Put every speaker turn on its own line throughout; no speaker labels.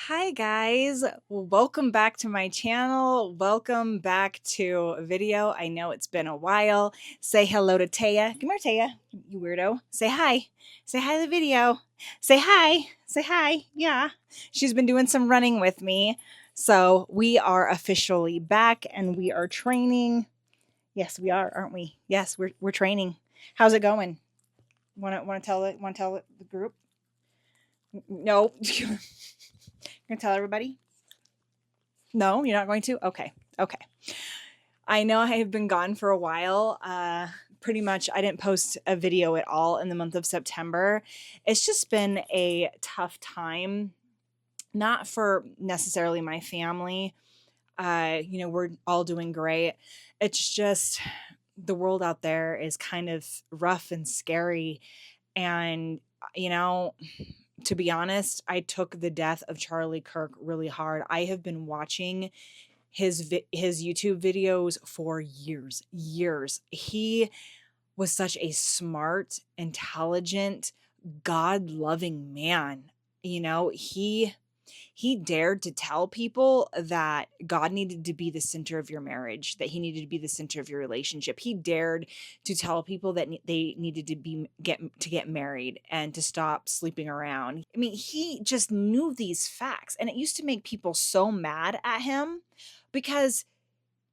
Hi guys, welcome back to my channel. Welcome back to a video. I know it's been a while. Say hello to Taya. Come here, Taya, you weirdo. Say hi. Say hi to the video. Say hi. Say hi. Yeah. She's been doing some running with me. So we are officially back and we are training. Yes, we are, aren't we? Yes, we're training. How's it going? Want to tell the group? No. Gonna tell everybody? No, you're not going to? Okay. Okay. I know I have been gone for a while. Pretty much, I didn't post a video at all in the month of September. It's just been a tough time, not for necessarily my family. We're all doing great. It's just the world out there is kind of rough and scary. And, you know, to be honest, I took the death of Charlie Kirk really hard. I have been watching his YouTube videos for years. He was such a smart, intelligent, God-loving man. He dared to tell people that God needed to be the center of your marriage, that he needed to be the center of your relationship. He dared to tell people that they needed to get married and to stop sleeping around. I mean, he just knew these facts, and it used to make people so mad at him because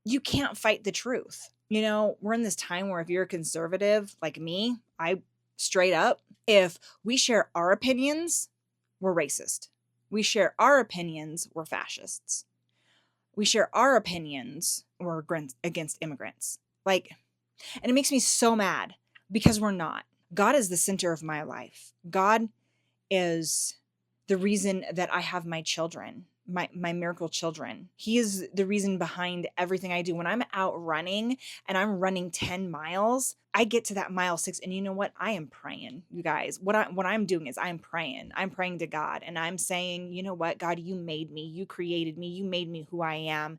you can't fight the truth. We're in this time where if you're a conservative like me, I straight up, if we share our opinions, we're racist. We share our opinions, we're fascists. We share our opinions, we're against immigrants. And it makes me so mad because we're not. God is the center of my life. God is the reason that I have my children, my miracle children. He is the reason behind everything I do. When I'm out running and I'm running 10 miles, I get to that mile 6 and you know what? I am praying, you guys. What I'm doing is I'm praying. I'm praying to God and I'm saying, you know what? God, you made me. You created me. You made me who I am,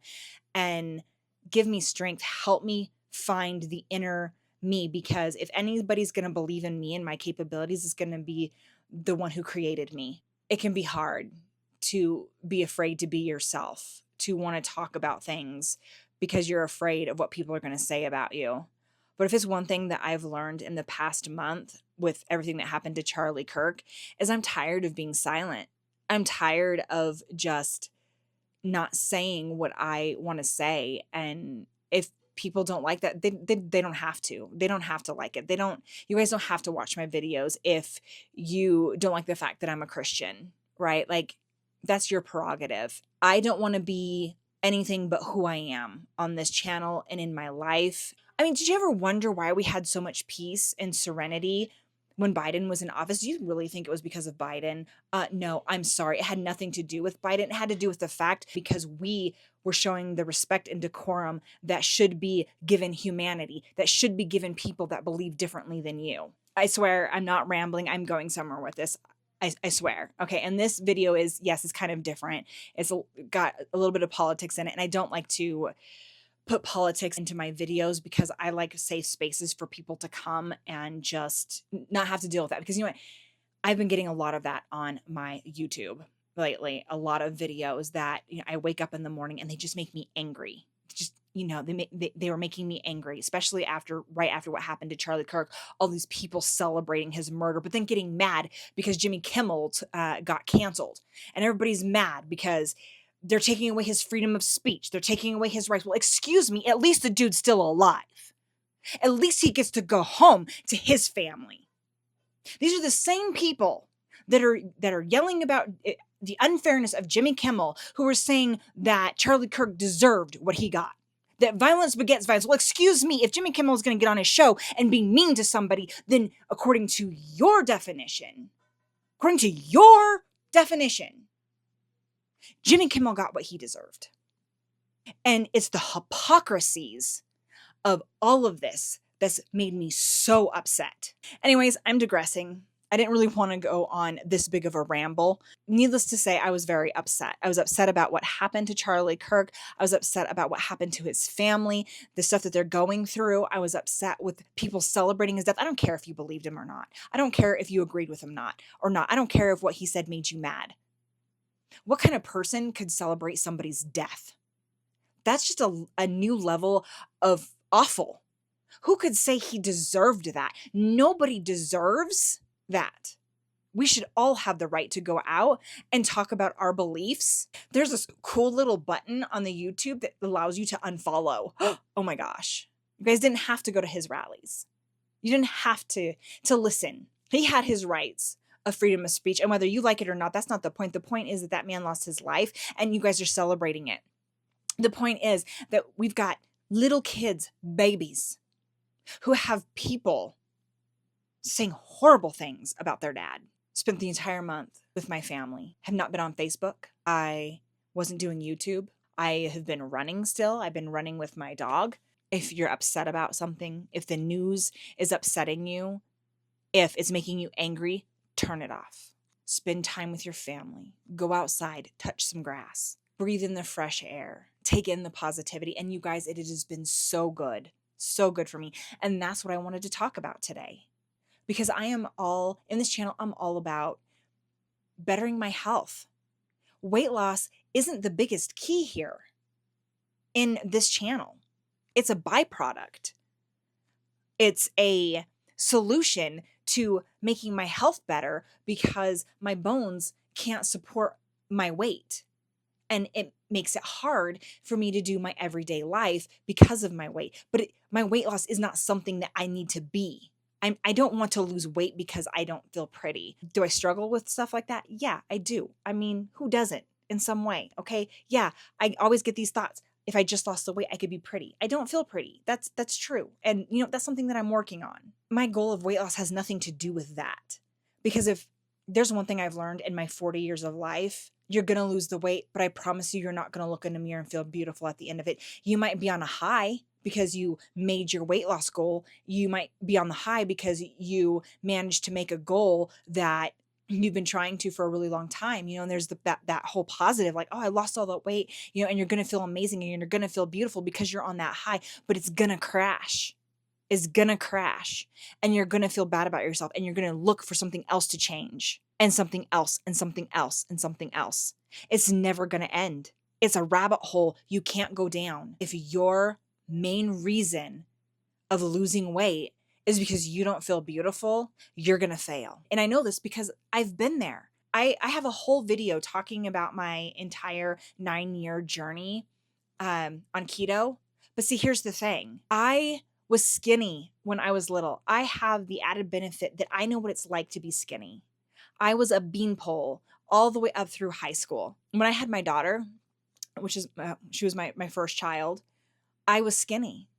and give me strength. Help me find the inner me, because if anybody's going to believe in me and my capabilities, it's going to be the one who created me. It can be hard to be afraid to be yourself, to want to talk about things because you're afraid of what people are going to say about you. But if it's one thing that I've learned in the past month with everything that happened to Charlie Kirk, is I'm tired of being silent. I'm tired of just not saying what I want to say. And if people don't like that, they don't have to. They don't have to like it. You guys don't have to watch my videos if you don't like the fact that I'm a Christian, right? Like, that's your prerogative. I don't want to be anything but who I am on this channel and in my life. I mean, did you ever wonder why we had so much peace and serenity when Biden was in office? Do you really think it was because of Biden? No, I'm sorry. It had nothing to do with Biden. It had to do with the fact because we were showing the respect and decorum that should be given humanity, that should be given people that believe differently than you. I swear I'm not rambling. I'm going somewhere with this. I swear. Okay. And this video is, yes, it's kind of different. It's got a little bit of politics in it. And I don't like to put politics into my videos because I like safe spaces for people to come and just not have to deal with that. Because you know what? I've been getting a lot of that on my YouTube lately. A lot of videos that I wake up in the morning and they just make me angry. Just they were making me angry, especially right after what happened to Charlie Kirk. All these people celebrating his murder, but then getting mad because Jimmy Kimmel got canceled, and everybody's mad because they're taking away his freedom of speech. They're taking away his rights. Well, excuse me, at least the dude's still alive. At least he gets to go home to his family. These are the same people that are yelling about the unfairness of Jimmy Kimmel, who are saying that Charlie Kirk deserved what he got. That violence begets violence. Well, excuse me, if Jimmy Kimmel is going to get on his show and be mean to somebody, then according to your definition, Jimmy Kimmel got what he deserved. And it's the hypocrisies of all of this that's made me so upset. Anyways, I'm digressing. I didn't really want to go on this big of a ramble. Needless to say, I was very upset. I was upset about what happened to Charlie Kirk. I was upset about what happened to his family, the stuff that they're going through. I was upset with people celebrating his death. I don't care if you believed him or not. I don't care if you agreed with him or not. I don't care if what he said made you mad. What kind of person could celebrate somebody's death? That's just a new level of awful. Who could say he deserved that? Nobody deserves that. We should all have the right to go out and talk about our beliefs. There's this cool little button on the YouTube that allows you to unfollow. Oh my gosh. You guys didn't have to go to his rallies. You didn't have to listen. He had his rights of freedom of speech. And whether you like it or not, that's not the point. The point is that that man lost his life and you guys are celebrating it. The point is that we've got little kids, babies, who have people saying horrible things about their dad. Spent the entire month with my family. Have not been on Facebook. I wasn't doing YouTube. I have been running still. I've been running with my dog. If you're upset about something, if the news is upsetting you, if it's making you angry, turn it off. Spend time with your family. Go outside, touch some grass, breathe in the fresh air, take in the positivity. And you guys, it has been so good for me. And that's what I wanted to talk about today. Because in this channel, I'm all about bettering my health. Weight loss isn't the biggest key here in this channel. It's a byproduct. It's a solution to making my health better because my bones can't support my weight. And it makes it hard for me to do my everyday life because of my weight. But my weight loss is not something that I need to be. I don't want to lose weight because I don't feel pretty. Do I struggle with stuff like that? Yeah, I do. I mean, who doesn't in some way? Okay. Yeah. I always get these thoughts. If I just lost the weight, I could be pretty. I don't feel pretty. That's true. And that's something that I'm working on. My goal of weight loss has nothing to do with that. Because if there's one thing I've learned in my 40 years of life, you're going to lose the weight, but I promise you're not going to look in the mirror and feel beautiful at the end of it. You might be on a high because you made your weight loss goal. You might be on the high because you managed to make a goal that you've been trying to for a really long time, and there's that whole positive, like, oh, I lost all that weight, and you're going to feel amazing and you're going to feel beautiful because you're on that high, but it's going to crash. Is going to crash and you're going to feel bad about yourself and you're going to look for something else to change and something else and something else and something else. It's never going to end. It's a rabbit hole you can't go down. If your main reason of losing weight is because you don't feel beautiful, you're going to fail. And I know this because I've been there. I have a whole video talking about my entire 9-year journey on keto. But see, here's the thing. I was skinny when I was little. I have the added benefit that I know what it's like to be skinny. I was a beanpole all the way up through high school. When I had my daughter, she was my first child, I was skinny.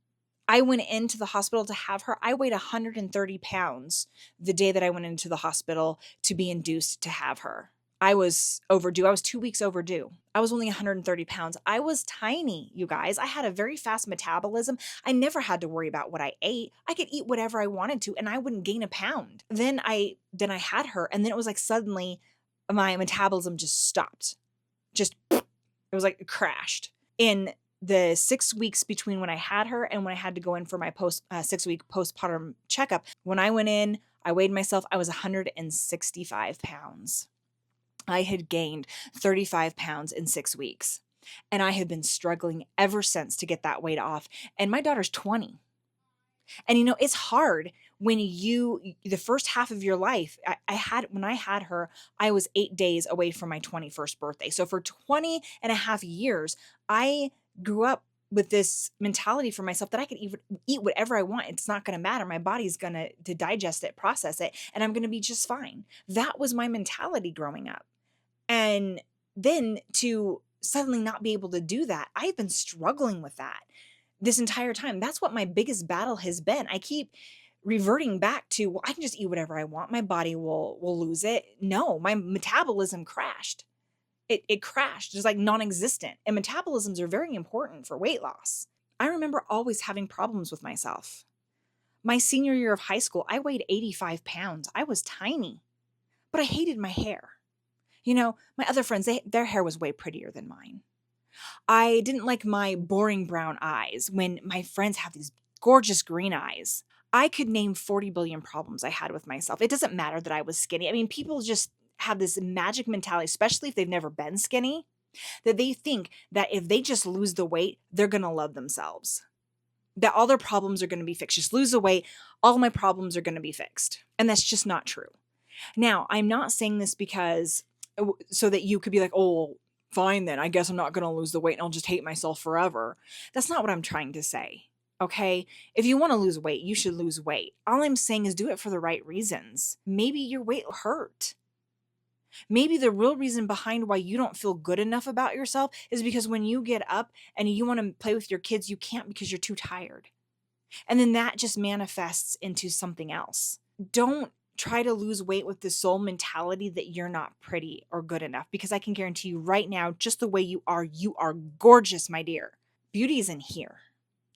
I went into the hospital to have her. I weighed 130 pounds the day that I went into the hospital to be induced to have her. I was overdue. I was 2 weeks overdue. I was only 130 pounds. I was tiny, you guys. I had a very fast metabolism. I never had to worry about what I ate. I could eat whatever I wanted to and I wouldn't gain a pound. Then I had her and then it was like suddenly my metabolism just stopped. It was like it crashed. In the 6 weeks between when I had her and when I had to go in for my 6-week postpartum checkup, when I went in, I weighed myself, I was 165 pounds. I had gained 35 pounds in 6 weeks. And I have been struggling ever since to get that weight off. And my daughter's 20. And it's hard when the first half of your life, when I had her, I was 8 days away from my 21st birthday. So for 20 and a half years, I grew up with this mentality for myself that I could eat whatever I want. It's not going to matter. My body's going to digest it, process it, and I'm going to be just fine. That was my mentality growing up. And then to suddenly not be able to do that, I've been struggling with that this entire time. That's what my biggest battle has been. I keep reverting back to, well, I can just eat whatever I want. My body will lose it. No, my metabolism crashed. It crashed. It's like non-existent. And metabolisms are very important for weight loss. I remember always having problems with myself. My senior year of high school, I weighed 85 pounds. I was tiny, but I hated my hair. My other friends, their hair was way prettier than mine. I didn't like my boring brown eyes when my friends have these gorgeous green eyes. I could name 40 billion problems I had with myself. It doesn't matter that I was skinny. I mean, people just have this magic mentality, especially if they've never been skinny, that they think that if they just lose the weight, they're going to love themselves. That all their problems are going to be fixed. Just lose the weight, all my problems are going to be fixed. And that's just not true. Now, I'm not saying this because so that you could be like, oh, fine then, I guess I'm not going to lose the weight and I'll just hate myself forever. That's not what I'm trying to say. Okay? If you want to lose weight, you should lose weight. All I'm saying is do it for the right reasons. Maybe your weight will hurt. Maybe the real reason behind why you don't feel good enough about yourself is because when you get up and you want to play with your kids, you can't because you're too tired. And then that just manifests into something else. Don't try to lose weight with the sole mentality that you're not pretty or good enough, because I can guarantee you right now, just the way you are gorgeous, my dear. Beauty is in here.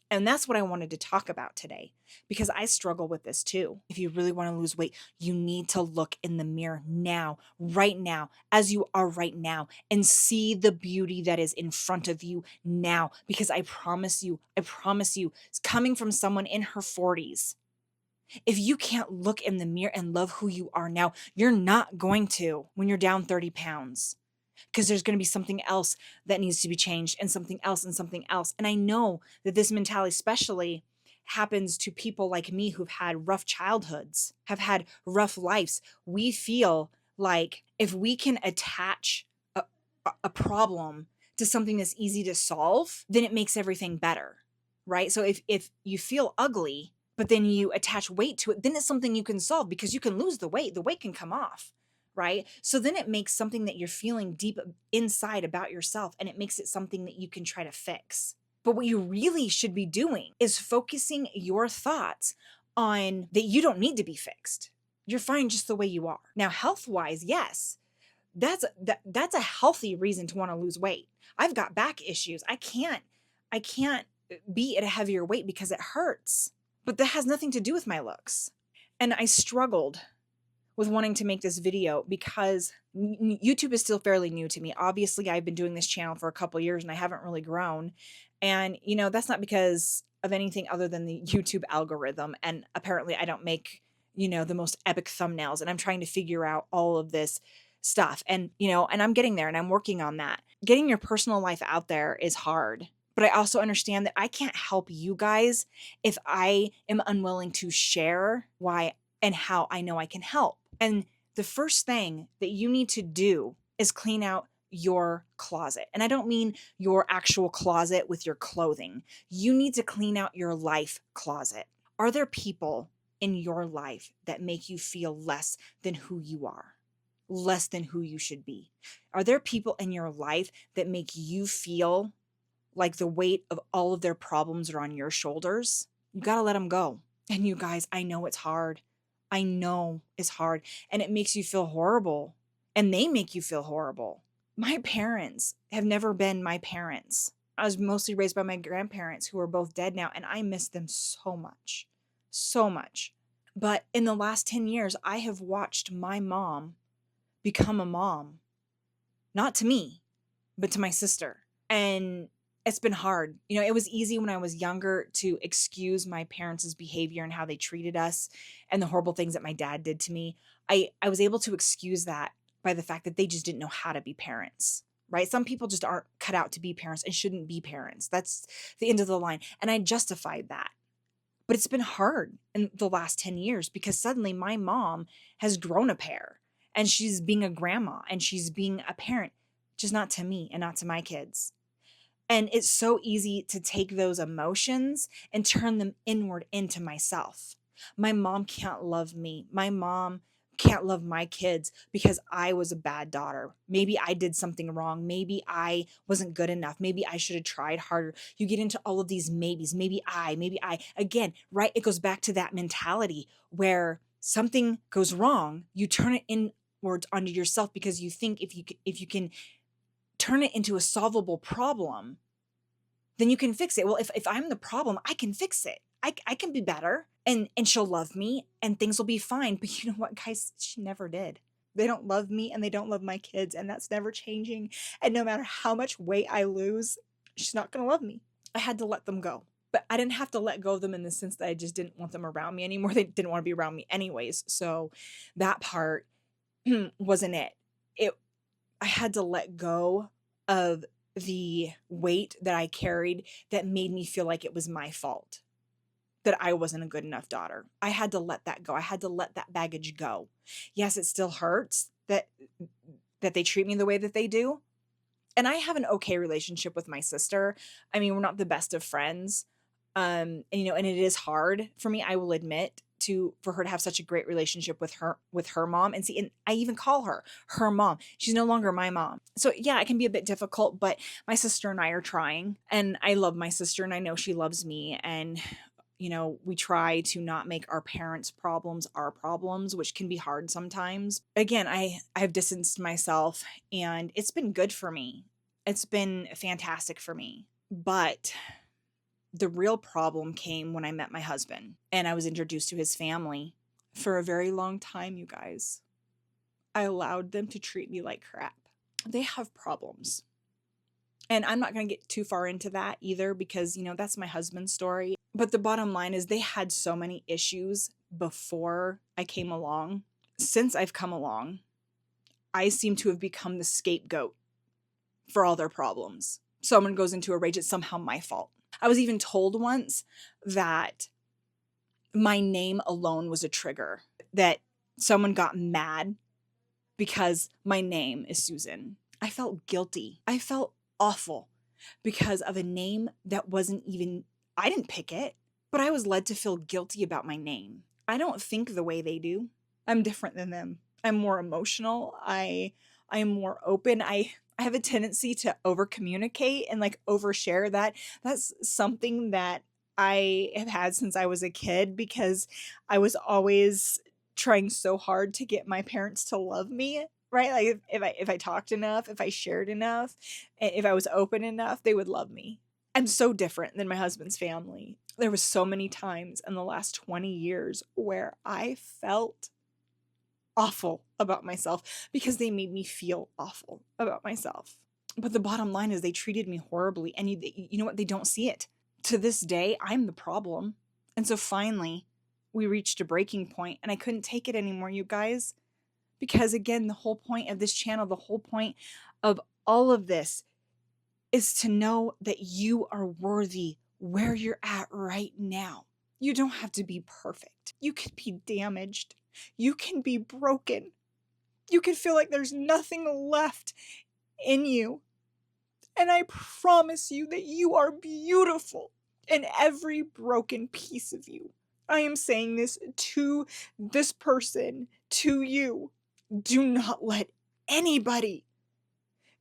And that's what I wanted to talk about today, because I struggle with this too. If you really want to lose weight, you need to look in the mirror now, right now, as you are right now, and see the beauty that is in front of you now. Because I promise you, it's coming from someone in her 40s. If you can't look in the mirror and love who you are now, you're not going to when you're down 30 pounds. Because there's going to be something else that needs to be changed, and something else and something else. And I know that this mentality especially happens to people like me who've had rough childhoods, have had rough lives. We feel like if we can attach a problem to something that's easy to solve, then it makes everything better, right? So if you feel ugly, but then you attach weight to it, then it's something you can solve because you can lose the weight can come off. Right? So then it makes something that you're feeling deep inside about yourself, and it makes it something that you can try to fix. But what you really should be doing is focusing your thoughts on that you don't need to be fixed. You're fine just the way you are. Now, health-wise, yes, that's a healthy reason to want to lose weight. I've got back issues. I can't be at a heavier weight because it hurts. But that has nothing to do with my looks. And I struggled with wanting to make this video because YouTube is still fairly new to me. Obviously, I've been doing this channel for a couple years and I haven't really grown. And, that's not because of anything other than the YouTube algorithm. And apparently I don't make, the most epic thumbnails, and I'm trying to figure out all of this stuff. And, and I'm getting there and I'm working on that. Getting your personal life out there is hard. But I also understand that I can't help you guys if I am unwilling to share why and how I know I can help. And the first thing that you need to do is clean out your closet. And I don't mean your actual closet with your clothing. You need to clean out your life closet. Are there people in your life that make you feel less than who you are? Less than who you should be? Are there people in your life that make you feel like the weight of all of their problems are on your shoulders? You got to let them go. And you guys, I know it's hard. I know it's hard, and it makes you feel horrible, and they make you feel horrible. My parents have never been my parents. I was mostly raised by my grandparents, who are both dead now, and I miss them so much, so much. But in the last 10 years, I have watched my mom become a mom, not to me, but to my sister. And it's been hard. It was easy when I was younger to excuse my parents' behavior and how they treated us and the horrible things that my dad did to me. I was able to excuse that by the fact that they just didn't know how to be parents, right? Some people just aren't cut out to be parents and shouldn't be parents. That's the end of the line. And I justified that. But it's been hard in the last 10 years because suddenly my mom has grown a pair, and she's being a grandma and she's being a parent, just not to me and not to my kids. And it's so easy to take those emotions and turn them inward into myself. My mom can't love me. My mom can't love my kids because I was a bad daughter. Maybe I did something wrong. Maybe I wasn't good enough. Maybe I should have tried harder. You get into all of these maybes. Maybe I. Again, right? It goes back to that mentality where something goes wrong, you turn it inwards onto yourself because you think if you can turn it into a solvable problem, then you can fix it. Well, if I'm the problem, I can fix it. I can be better, and she'll love me and things will be fine. But you know what, guys? She never did. They don't love me and they don't love my kids, and that's never changing. And no matter how much weight I lose, she's not going to love me. I had to let them go. But I didn't have to let go of them in the sense that I just didn't want them around me anymore. They didn't want to be around me anyways. So that part wasn't it. It I had to let go of the weight that I carried that made me feel like it was my fault, that I wasn't a good enough daughter. I had to let that go. I had to let that baggage go. Yes, it still hurts that they treat me the way that they do. And I have an okay relationship with my sister. I mean, we're not the best of friends. And it is hard for me, I will admit, for her to have such a great relationship with her mom. And see, and I even call her mom. She's no longer my mom. So yeah, it can be a bit difficult, but my sister and I are trying. And I love my sister and I know she loves me. And we try to not make our parents' problems our problems, which can be hard sometimes. Again, I've distanced myself and it's been good for me. It's been fantastic for me. But the real problem came when I met my husband and I was introduced to his family. For a very long time, you guys, I allowed them to treat me like crap. They have problems. And I'm not going to get too far into that either because, that's my husband's story. But the bottom line is they had so many issues before I came along. Since I've come along, I seem to have become the scapegoat for all their problems. Someone goes into a rage, it's somehow my fault. I was even told once that my name alone was a trigger, that someone got mad because my name is Susan. I felt guilty. I felt awful because of a name that wasn't even, I didn't pick it, but I was led to feel guilty about my name. I don't think the way they do. I'm different than them. I'm more emotional. I am more open. I have a tendency to over communicate and like overshare. That's something that I have had since I was a kid because I was always trying so hard to get my parents to love me, right? Like if I talked enough, if I shared enough, if I was open enough, they would love me. I'm so different than my husband's family. There was so many times in the last 20 years where I felt awful about myself because they made me feel awful about myself. But the bottom line is they treated me horribly. And you know what? They don't see it. To this day, I'm the problem. And so finally, we reached a breaking point and I couldn't take it anymore, you guys. Because again, the whole point of this channel, the whole point of all of this is to know that you are worthy where you're at right now. You don't have to be perfect. You can be damaged. You can be broken. You can feel like there's nothing left in you. And I promise you that you are beautiful in every broken piece of you. I am saying this to this person, to you. Do not let anybody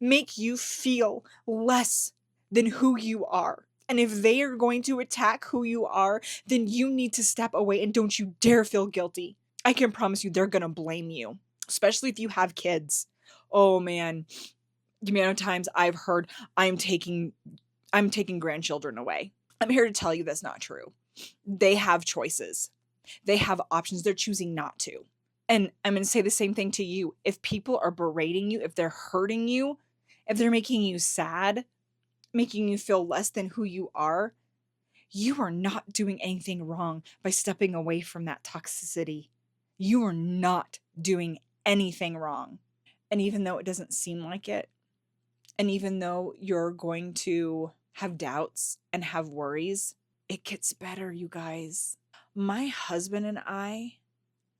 make you feel less than who you are. And if they are going to attack who you are, then you need to step away and don't you dare feel guilty. I can promise you they're going to blame you, especially if you have kids. Oh man, the amount of times I've heard I'm taking grandchildren away. I'm here to tell you that's not true. They have choices. They have options. They're choosing not to. And I'm going to say the same thing to you. If people are berating you, if they're hurting you, if they're making you sad, making you feel less than who you are not doing anything wrong by stepping away from that toxicity. You are not doing anything wrong. And even though it doesn't seem like it, and even though you're going to have doubts and have worries, it gets better, you guys. My husband and I,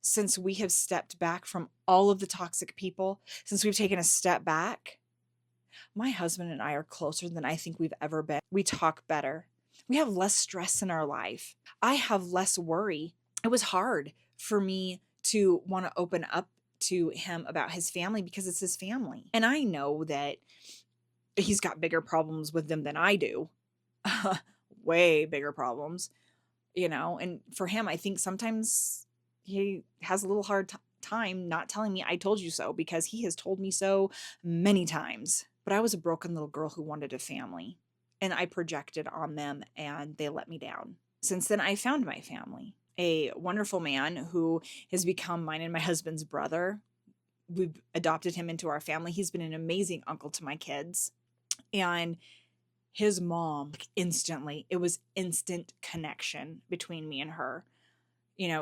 since we have stepped back from all of the toxic people, since we've taken a step back, my husband and I are closer than I think we've ever been. We talk better. We have less stress in our life. I have less worry. It was hard for me to want to open up to him about his family because it's his family. And I know that he's got bigger problems with them than I do. Way bigger problems, and for him, I think sometimes he has a little hard time not telling me I told you so because he has told me so many times. But I was a broken little girl who wanted a family and I projected on them and they let me down. Since then, I found my family, a wonderful man who has become mine and my husband's brother. We've adopted him into our family. He's been an amazing uncle to my kids. And his mom, instantly, it was instant connection between me and her.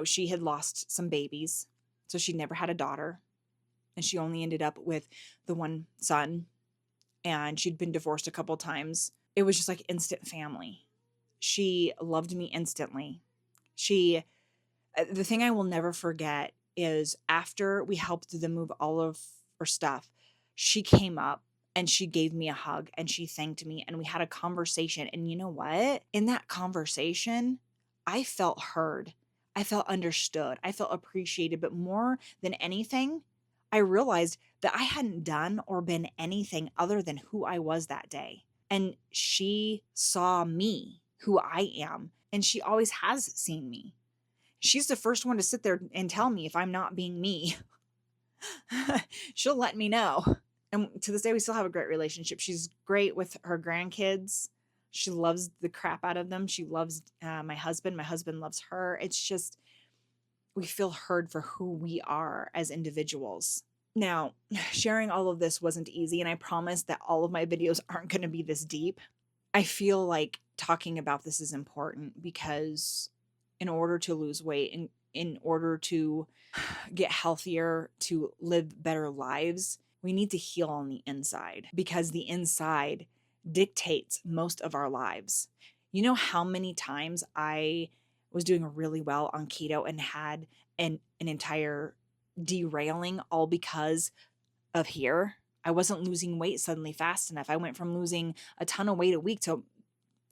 She had lost some babies, so she never had a daughter. and she only ended up with the one son, and she'd been divorced a couple times. It was just like instant family. She loved me instantly. She The thing I will never forget is after we helped them move all of her stuff, she came up and she gave me a hug and she thanked me and we had a conversation. And you know what? In that conversation, I felt heard. I felt understood. I felt appreciated. But more than anything, I realized that I hadn't done or been anything other than who I was that day. And she saw me, who I am, and she always has seen me. She's the first one to sit there and tell me if I'm not being me. She'll let me know. And to this day, we still have a great relationship. She's great with her grandkids. She loves the crap out of them. She loves my husband. My husband loves her. It's just, we feel heard for who we are as individuals. Now, sharing all of this wasn't easy, and I promise that all of my videos aren't going to be this deep. I feel like talking about this is important because in order to lose weight, in order to get healthier, to live better lives, we need to heal on the inside, because the inside dictates most of our lives. You know how many times I was doing really well on keto and had an entire derailing all because of here? I wasn't losing weight suddenly fast enough. I went from losing a ton of weight a week to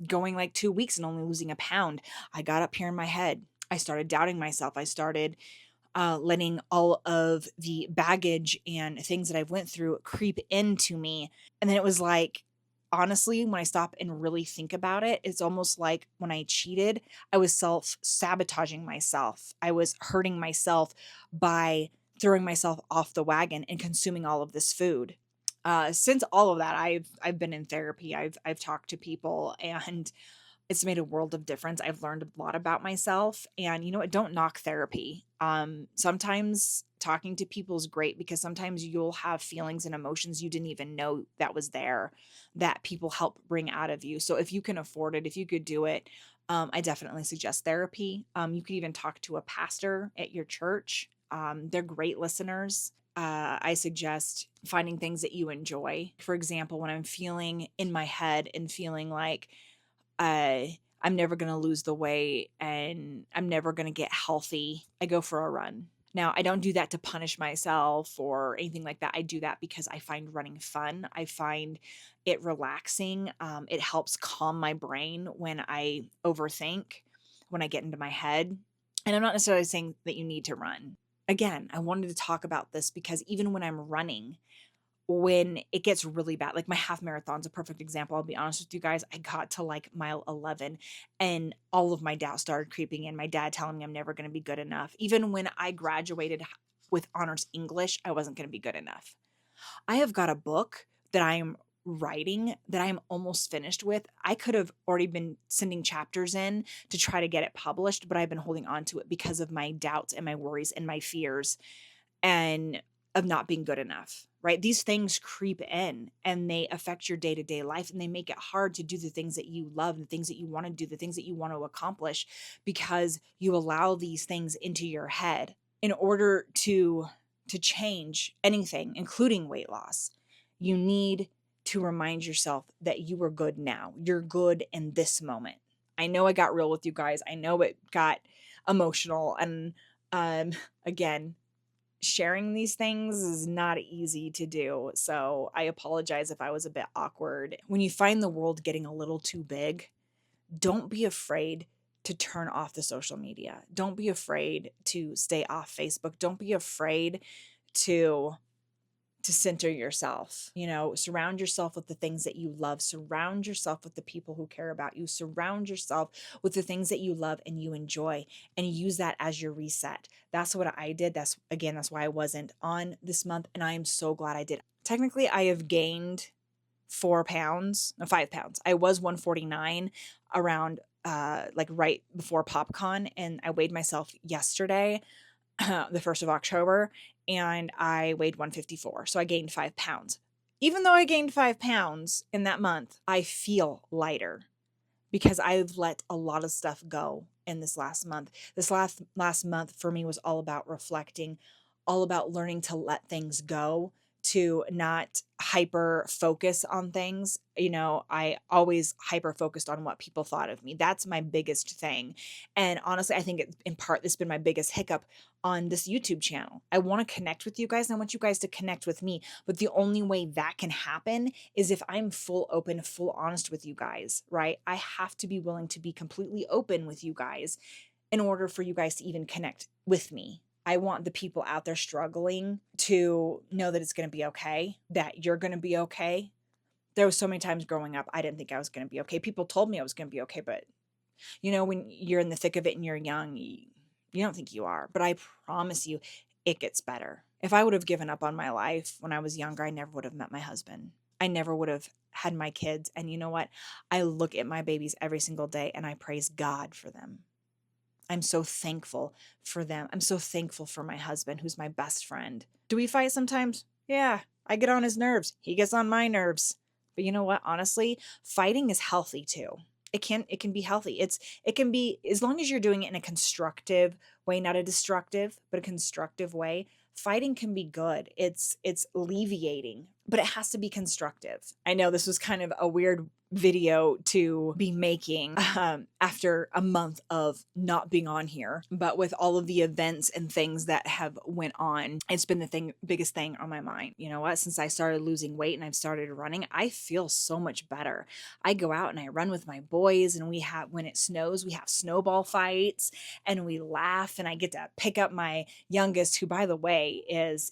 going like 2 weeks and only losing a pound. I got up here in my head. I started doubting myself. I started letting all of the baggage and things that I've went through creep into me. And then it was like, honestly, when I stop and really think about it, it's almost like when I cheated, I was self-sabotaging myself. I was hurting myself by throwing myself off the wagon and consuming all of this food. Since all of that, I've been in therapy. I've talked to people, and it's made a world of difference. I've learned a lot about myself, and you know what? Don't knock therapy. Sometimes talking to people is great, because sometimes you'll have feelings and emotions you didn't even know that was there, that people help bring out of you. So if you can afford it, if you could do it, I definitely suggest therapy. You could even talk to a pastor at your church. They're great listeners. I suggest finding things that you enjoy. For example, when I'm feeling in my head and feeling like I'm never going to lose the weight and I'm never going to get healthy, I go for a run. Now, I don't do that to punish myself or anything like that. I do that because I find running fun. I find it relaxing. It helps calm my brain when I overthink, when I get into my head. And I'm not necessarily saying that you need to run. Again, I wanted to talk about this because even when I'm running, when it gets really bad, like my half marathon's a perfect example. I'll be honest with you guys. I got to like mile 11 and all of my doubt started creeping in. My dad telling me I'm never going to be good enough. Even when I graduated with honors English, I wasn't going to be good enough. I have got a book that I am writing that I'm almost finished with. I could have already been sending chapters in to try to get it published, but I've been holding on to it because of my doubts and my worries and my fears and of not being good enough, right? These things creep in and they affect your day-to-day life, and they make it hard to do the things that you love, the things that you want to do, the things that you want to accomplish, because you allow these things into your head. In order to change anything, including weight loss, you need to remind yourself that you are good now. You're good in this moment. I know I got real with you guys. I know it got emotional, and again, sharing these things is not easy to do. So I apologize if I was a bit awkward. When you find the world getting a little too big, don't be afraid to turn off the social media. Don't be afraid to stay off Facebook. Don't be afraid to center yourself. Surround yourself with the things that you love. Surround yourself with the people who care about you. Surround yourself with the things that you love and you enjoy, and use that as your reset. That's what I did. That's why I wasn't on this month, and I am so glad I did. Technically, I have gained 5 pounds. I was 149 around like right before PopCon, and I weighed myself yesterday, the 1st of October, and I weighed 154. So I gained 5 pounds. Even though I gained 5 pounds in that month, I feel lighter because I've let a lot of stuff go in this last month. This last month for me was all about reflecting all about learning to let things go, to not hyper focus on things. I always hyper focused on what people thought of me. That's my biggest thing. And honestly, I think in part, this has been my biggest hiccup on this YouTube channel. I want to connect with you guys and I want you guys to connect with me. But the only way that can happen is if I'm full open, full honest with you guys, right? I have to be willing to be completely open with you guys in order for you guys to even connect with me. I want the people out there struggling to know that it's going to be okay, that you're going to be okay. There was so many times growing up, I didn't think I was going to be okay. People told me I was going to be okay, but when you're in the thick of it and you're young, you don't think you are. But I promise you, it gets better. If I would have given up on my life when I was younger, I never would have met my husband. I never would have had my kids. And you know what? I look at my babies every single day and I praise God for them. I'm so thankful for them. I'm so thankful for my husband, who's my best friend. Do we fight sometimes? Yeah, I get on his nerves. He gets on my nerves. But you know what? Honestly, fighting is healthy too. It can be healthy. It can be, as long as you're doing it in a constructive way, not a destructive, but a constructive way. Fighting can be good. It's alleviating, but it has to be constructive. I know this was kind of a weird video to be making after a month of not being on here, but with all of the events and things that have went on, it's been the biggest thing on my mind. You know what? Since I started losing weight and I've started running, I feel so much better. I go out and I run with my boys, and when it snows, we have snowball fights and we laugh, and I get to pick up my youngest, who, by the way,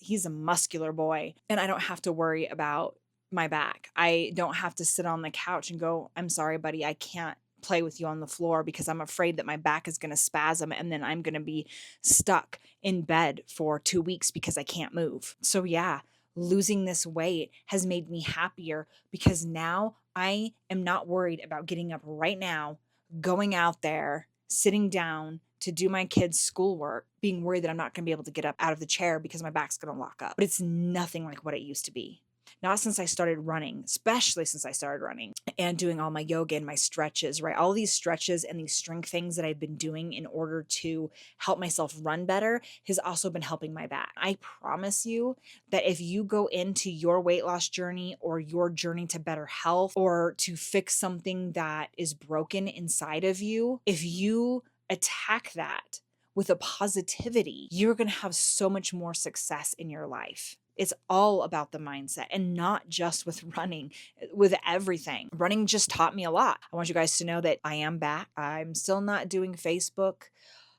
he's a muscular boy, and I don't have to worry about my back. I don't have to sit on the couch and go, I'm sorry, buddy, I can't play with you on the floor because I'm afraid that my back is going to spasm and then I'm going to be stuck in bed for 2 weeks because I can't move. So yeah, losing this weight has made me happier because now I am not worried about getting up right now, going out there, sitting down to do my kids' schoolwork, being worried that I'm not going to be able to get up out of the chair because my back's going to lock up. But it's nothing like what it used to be. Not since I started running, especially since I started running and doing all my yoga and my stretches, right? All these stretches and these strength things that I've been doing in order to help myself run better has also been helping my back. I promise you that if you go into your weight loss journey or your journey to better health or to fix something that is broken inside of you, if you attack that with a positivity, you're going to have so much more success in your life. It's all about the mindset, and not just with running, with everything. Running just taught me a lot. I want you guys to know that I am back. I'm still not doing Facebook.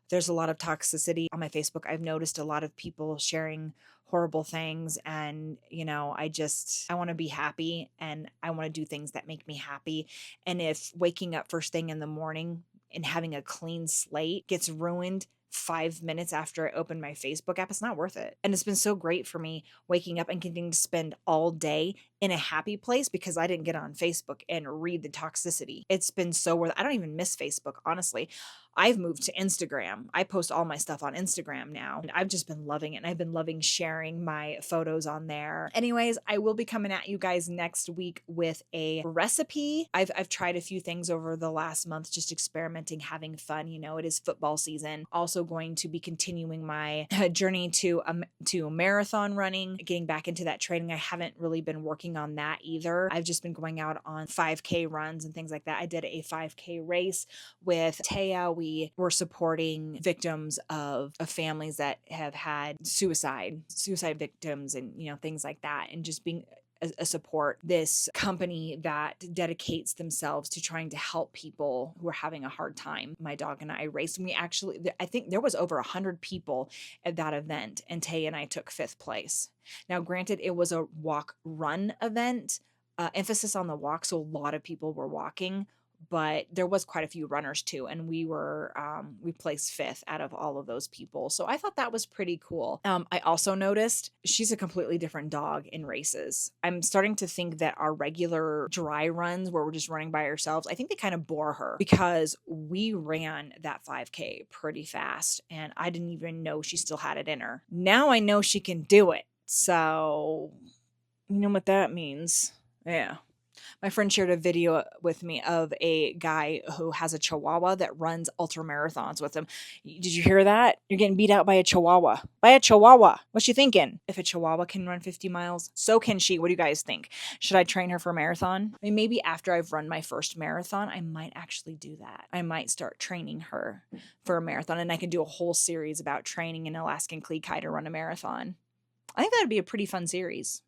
There's a lot of toxicity on my Facebook. I've noticed a lot of people sharing horrible things, and I want to be happy and I want to do things that make me happy. And if waking up first thing in the morning and having a clean slate gets ruined 5 minutes after I open my Facebook app, it's not worth it. And it's been so great for me waking up and getting to spend all day in a happy place because I didn't get on Facebook and read the toxicity. It's been so worth it. I don't even miss Facebook, honestly. I've moved to Instagram. I post all my stuff on Instagram now. And I've just been loving it. And I've been loving sharing my photos on there. Anyways, I will be coming at you guys next week with a recipe. I've tried a few things over the last month, just experimenting, having fun. It is football season. Also going to be continuing my journey to marathon running, getting back into that training. I haven't really been working on that either. I've just been going out on 5K runs and things like that. I did a 5K race with Taya. We were supporting victims of families that have had suicide victims and, things like that. And just being a support, this company that dedicates themselves to trying to help people who are having a hard time. My dog and I raced, and I think there was over 100 people at that event, and Tay and I took 5th place. Now, granted, it was a walk-run event, emphasis on the walk, so a lot of people were walking, but there was quite a few runners too, and we placed 5th out of all of those people. So I thought that was pretty cool. I also noticed she's a completely different dog in races. I'm starting to think that our regular dry runs where we're just running by ourselves, I think they kind of bore her, because we ran that 5K pretty fast and I didn't even know she still had it in her. Now I know she can do it. So you know what that means. Yeah. My friend shared a video with me of a guy who has a chihuahua that runs ultra marathons with him. Did you hear that? You're getting beat out by a chihuahua. By a chihuahua. What's she thinking? If a chihuahua can run 50 miles, so can she. What do you guys think? Should I train her for a marathon? I mean, maybe after I've run my first marathon, I might actually do that. I might start training her for a marathon, and I can do a whole series about training an Alaskan Klee to run a marathon. I think that'd be a pretty fun series.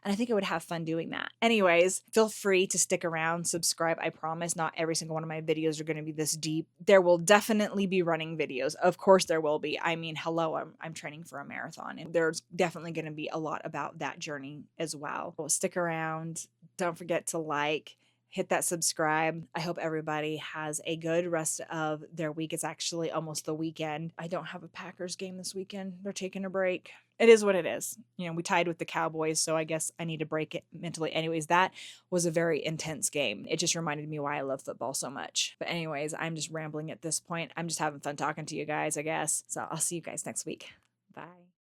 And I think I would have fun doing that. Anyways, feel free to stick around, subscribe. I promise not every single one of my videos are going to be this deep. There will definitely be running videos. Of course there will be. I mean, hello, I'm training for a marathon, and there's definitely going to be a lot about that journey as well. So stick around. Don't forget to like, hit that subscribe. I hope everybody has a good rest of their week. It's actually almost the weekend. I don't have a Packers game this weekend. They're taking a break. It is what it is. You know, we tied with the Cowboys, so I guess I need to break it mentally. Anyways, that was a very intense game. It just reminded me why I love football so much. But anyways, I'm just rambling at this point. I'm just having fun talking to you guys, I guess. So I'll see you guys next week. Bye.